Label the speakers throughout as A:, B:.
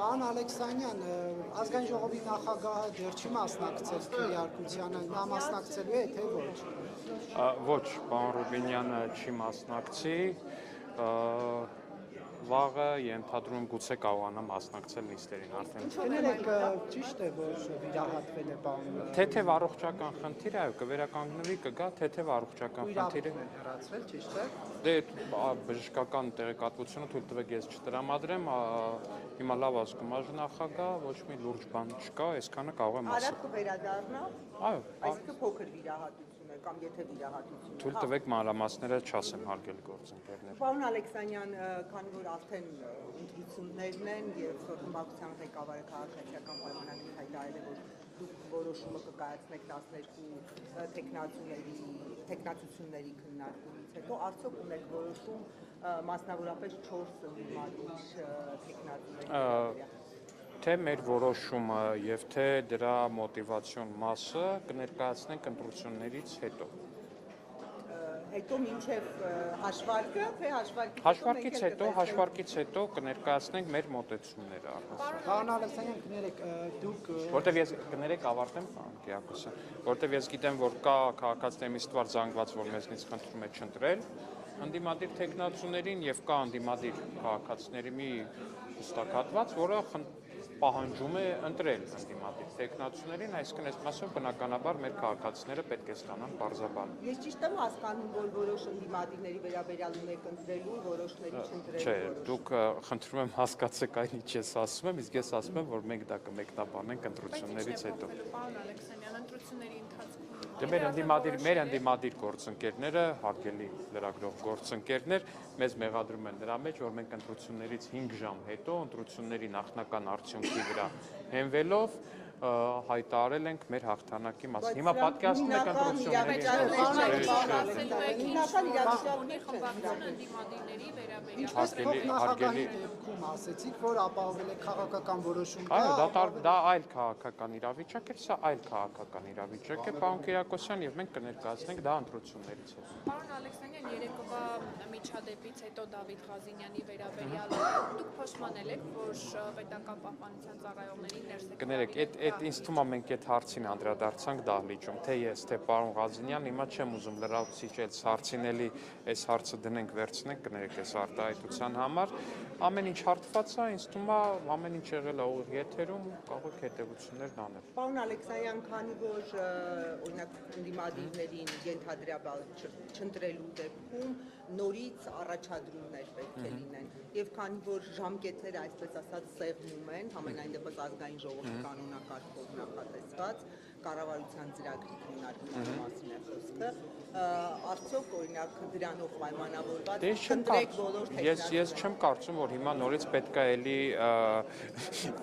A: Պարոն Ալեքսանյան, ազգային ժողովի նախագահը դեռ չի մասնակցել քննարկությանը, նա մասնակցելու է, թե ոչ։
B: Ոչ, պարոն Ռուբինյանը չի մասնակցի, վաղը ենթադրում գուցե կարողանա մասնակցել նիստերին արդեն։
A: Կներեք, ճիշտ է, որ վիրահատվել է պարոն։
B: Թեթև առողջական խնդիր է, կվերականգնվի, կգա թեթև առողջական խնդիրը։
A: Հեռացվել, ճիշտ է։
B: Դե բժշկական տեղեկատվությունը թույլ տվեք ես չտրամադրեմ, հիմա լավ ասում է նախագահ, ոչ մի լուրջ բան չկա, այսքանը կարող եմ ասել։
C: Արագ կվերադառնա։
B: Այո,
C: Այսինքն փոքր վիրահատություն է կամ եթե վիրահատություն է։
B: թույլ տվեք մանրամասները չասեմ, հարգելի գործընկերներ։
C: Պարոն Ալեքսանյան, քանի որ արդեն ընտրություններն են եւ խմբակցության ղեկավարը քաղաքացիական պայմանագրի հայտարարել է, որ դուք որոշումը կկայացնեք 12 տեխնացությունների քննարկումից հետո, արդյոք ունեք որոշում մասնավորապես 4 ընդդիմադիր տեխնացիաների։
B: Թե մեր որոշումը եւ թե դրա մոտիվացիոն մասը կներկայացնենք ընտրություններից հետո։
C: Հետո մինչև հաշվարկը, թե հաշվարկից
B: հետո կներկայացնենք մեր մոտեցումները առհասարակ։
A: Պարոն Ալեքսանյան, կներեք, դուք
B: Որտեվ ես կներեք ավարտեմ, պարոն Կիակոսյան, որտեվ ես գիտեմ, որ կա քաղաքացիների մի ստվար զանգված, որ մեզնից խնդրում է չընտրել ընդդիմադիր տեխնացուներին եւ կա ընդդիմադիր քաղաքացիների մի հստակատված, որը պահանջում է ընտրել ընդդիմադիր տեխնացուներին, այսինքն այս մասով բնականաբար մեր քաղաքացիները պետք է ստանան պարզաբան։
C: Ես ճիշտ եմ հասկանում, որ որոշ ընդդիմադիրների վերաբերյալ ունեք ընտրելու, որոշների չընտրելու։
B: Չէ, դուք խնդրում եմ հասկացեք այն ինչ ես ասում եմ, իսկ ես ասում եմ, որ մենք դա կմեկնաբանենք ընտրություններից հետո։
D: Պարոն Ալեքսանյան, ընտրությունների ընթացքում
B: Դե մեր ընդդիմադիր գործընկերները, հարգելի լրագրող գործընկերներ, մեզ մեղադրում են նրա մեջ, որ մենք ընտրություններից 5 ժամ հետո ընտրությունների նախնական արդյունքի վրա հենվելով հայտարարել ենք մեր հաղթանակի մասին։ Հիմա պատկերացնում եք ընտրությունների
A: հարգելի դեպքում ասեցիք, որ ապահովել է քաղաքական որոշում։
B: Այո, դա այլ քաղաքական իրավիճակ է, սա այլ քաղաքական իրավիճակ է, պարոն Կիրակոսյան, եւ մենք կներկայացնենք դա ընտրություններից հետո։
D: Պարոն Ալեքսանյան, երեկովա միջադեպից հետո Դավիթ Ղազինյանի վերաբերյալ դուք փոշմանել եք, որ պետական պահպանության ծառայողների ներս եք։
B: Կներեք, այդ ինձ թվում է մենք այդ հարցին անդրադարձանք դահլիճում, թե ես, թե պարոն Ղազինյան, հիմա չեմ ուզում լրացուցիչ այս հարցին էլի այս հարցը դնենք վերցնենք, կներեք այս արտահայտության համար, ամեն ինչ հարթված է, ինձ թվում է ամեն ինչ եղել է ուղիղ եթերում, կարող եք հետևություններն անել։
C: Պարոն Ալեքսանյան, քանի որ օրինակ ընդդիմադիրներին ենթադրաբար չընտրելու դեպքում նորից առաջադրումներ պետք է լինեն եւ քանի որ ժամկետները այսպես ասած սեղմում են, համենայն դեպս ազգային ժողովի կանոնակարգով նախատեսված կառավարության ծրագրի քննարկման մասին է խոսքը, արդյոք օրինակ դրանով պայմանավորված ընտրեք բոլոր
B: Ես չեմ կարծում, որ հիմա նորից պետք է էլի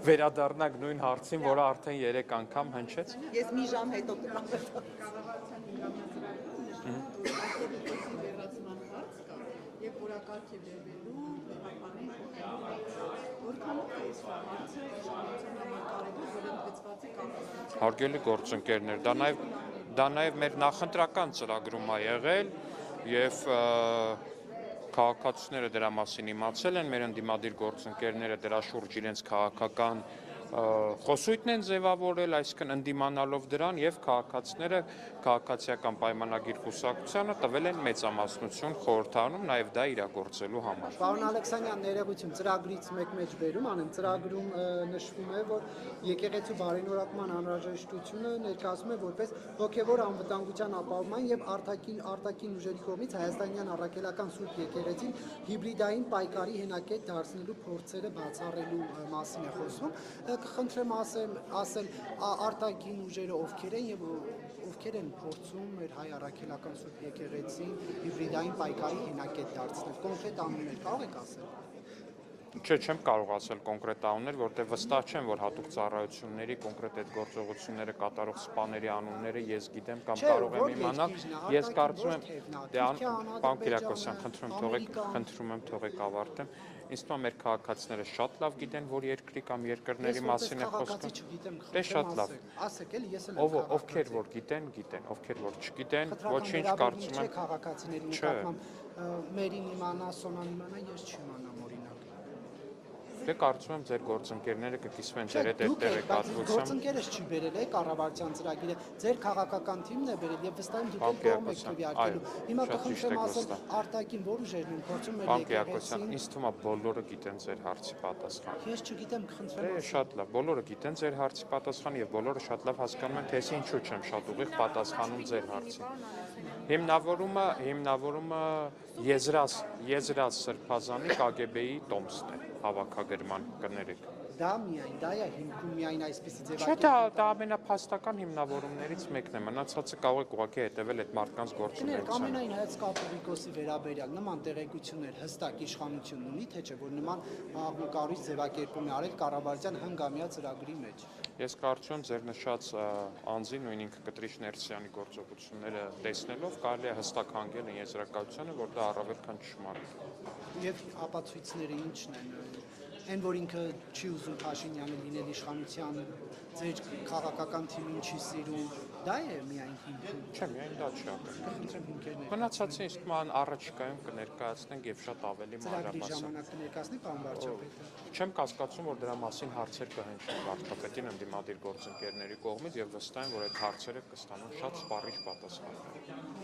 B: վերադառնանք նույն հարցին, որը արդեն 3 անգամ հնչեց։
C: Ես մի ժամ հետո
E: Եվ որակարգ է վերվելու պահպանի որքանով է այս հարցը շահության համար կարևոր, որ ընդգծված է կառավարության։
B: Հարգելի գործընկերներ, դա նաև մեր նախընտրական ծրագրում է եղել եւ քաղաքացիները դրա մասին իմացել են, մեր ընդդիմադիր գործընկերները դրա շուրջ իրենց քաղաքական խոսույթն են ձևավորել, այսինքն ընդդիմանալով դրան եւ քաղաքացիները քաղաքացիական պայմանագիր կուսակցությանը տվել են մեծամասնություն խորհրդարանում նաեւ դա իրագործելու համար։
A: Պարոն Ալեքսանյան, ներողություն, ծրագրից մեկ մեջ բերում անեմ, ծրագրում նշվում է, որ եկեղեցու բարենորակման անհրաժեշտությունը ներկայացում է որպես հոգևոր անվտանգության ապահովման եւ արտաքին ուժերի կողմից հայաստանյան առաքելական Սուրբ եկեղեցին հիբրիդային պայքարի հենակետ դարձնելու փորձերը բացառելու մասին է խոսվում։ Կխնդրեմ ասել արտաքին ուժերը ովքեր են եւ ովքեր են փորձում մեր հայ առաքելական Սուրբ եկեղեցին հիբրիդային պայքարի հենակետ դարձնել։ Կոնկրետ անուններ կարող եք ասել։
B: Չէ, չեմ կարող ասել կոնկրետ անուններ, որտեղ վստահ չեմ, որ հատուկ ծառայությունների կոնկրետ այդ գործողությունները կատարող սպաների անունները ես գիտեմ կամ կարող եմ իմանալ։ Ես կարծում եմ, պարոն Կիրակոսյան, խնդրում եմ թողեք ավարտեմ։ Ինձ թվում է մեր քաղաքացիները շատ լավ գիտեն, որ երկրի կամ երկրների մասին է խոսքը։ Դե շատ լավ։
A: Ասեք էլի, ես էլ եմ
B: ովքեր որ գիտեն, ովքեր որ չգիտեն, ոչինչ կարծում եմ։
A: Քաղաքացիների նկատմամբ մերին իմանա, Սոնան իմանա, ես չիմանամ օրինակ։
B: Դե կարծում եմ ձեր գործընկերները կկիսվեն ձեր հետ
A: Դուք եք, բայց
B: տեղեկատվությամբ։
A: գործընկերս չի բերել կառավարության ծրագիրը, ձեր քաղաքական թիմն է բերել եւ վստահ եմ դուք եք կողմ եք քվեարկելու։ Հիմա կխնդրեմ ասել արտակին որ ուժերն են փորձում մեր
B: Բանկիակության, ինձ թվում է բոլորը գիտեն ձեր հարցի պատասխանը։
A: Ես չգիտեմ, կխնդրեմ
B: Դե շատ լավ, բոլորը գիտեն ձեր հարցի պատասխանը եւ բոլորը շատ լավ հասկանում են, թե ես ինչու չեմ շատ ուղիղ պատասխանում ձեր հարցին։ Հիմնավորումը եզրած սրբազանի KGB-ի տոմսն է, հավաքագրման կներեք։
A: դա միայն, դա է հիմքում միայն այսպեսի
B: Չէ,
A: ձևակերպ։
B: դա ամենափաստական հիմնավորումներից մեկն է, մնացածը կարող եք ուղղակի հետևել այդ մարդկանց
A: Կներեք,
B: գործունեությանը։
A: ամենայն հայոց կաթողիկոսի վերաբերյալ նման տեղեկություններ հստակ իշխանությունն ունի, թե չէ, որ նման աղմկարույց ձևակերպում է արել կառավարության հնգամյա ծրագրի մեջ։
B: Ես կարծում եմ ձեր նշած անձի նույն ինքը Կտրիշ Ներսյանի գործողությունները տեսնելով կարելի է հստակ հանգել են եզրակացությանը, որ դա առավել քան ճշմարիտ է։
A: Եվ ապացույցները ինչն են։ Այն որ ինքը չի ուզում Փաշինյանը լինել իշխանության, ձեր քաղաքական թիմին չի սիրում, դա է միայն հիմքում։
B: Չէ, միայն դա չի ակնկալում։
A: Կխնդրեմ հիմքերներ։
B: Մնացածը ինձ թվում է առաջիկայում կներկայացնենք եւ շատ ավելի
A: Ծրագրի
B: մանրամասն։
A: ժամանակ կներկայացնի պարոն վարչապետը։
B: Չեմ կասկածում, որ դրա մասին հարցեր կհնչեն վարչապետին ընդդիմադիր գործընկերների կողմից եւ վստահ եմ, որ այդ հարցերը կստանան շատ սպառիչ պատասխաններ։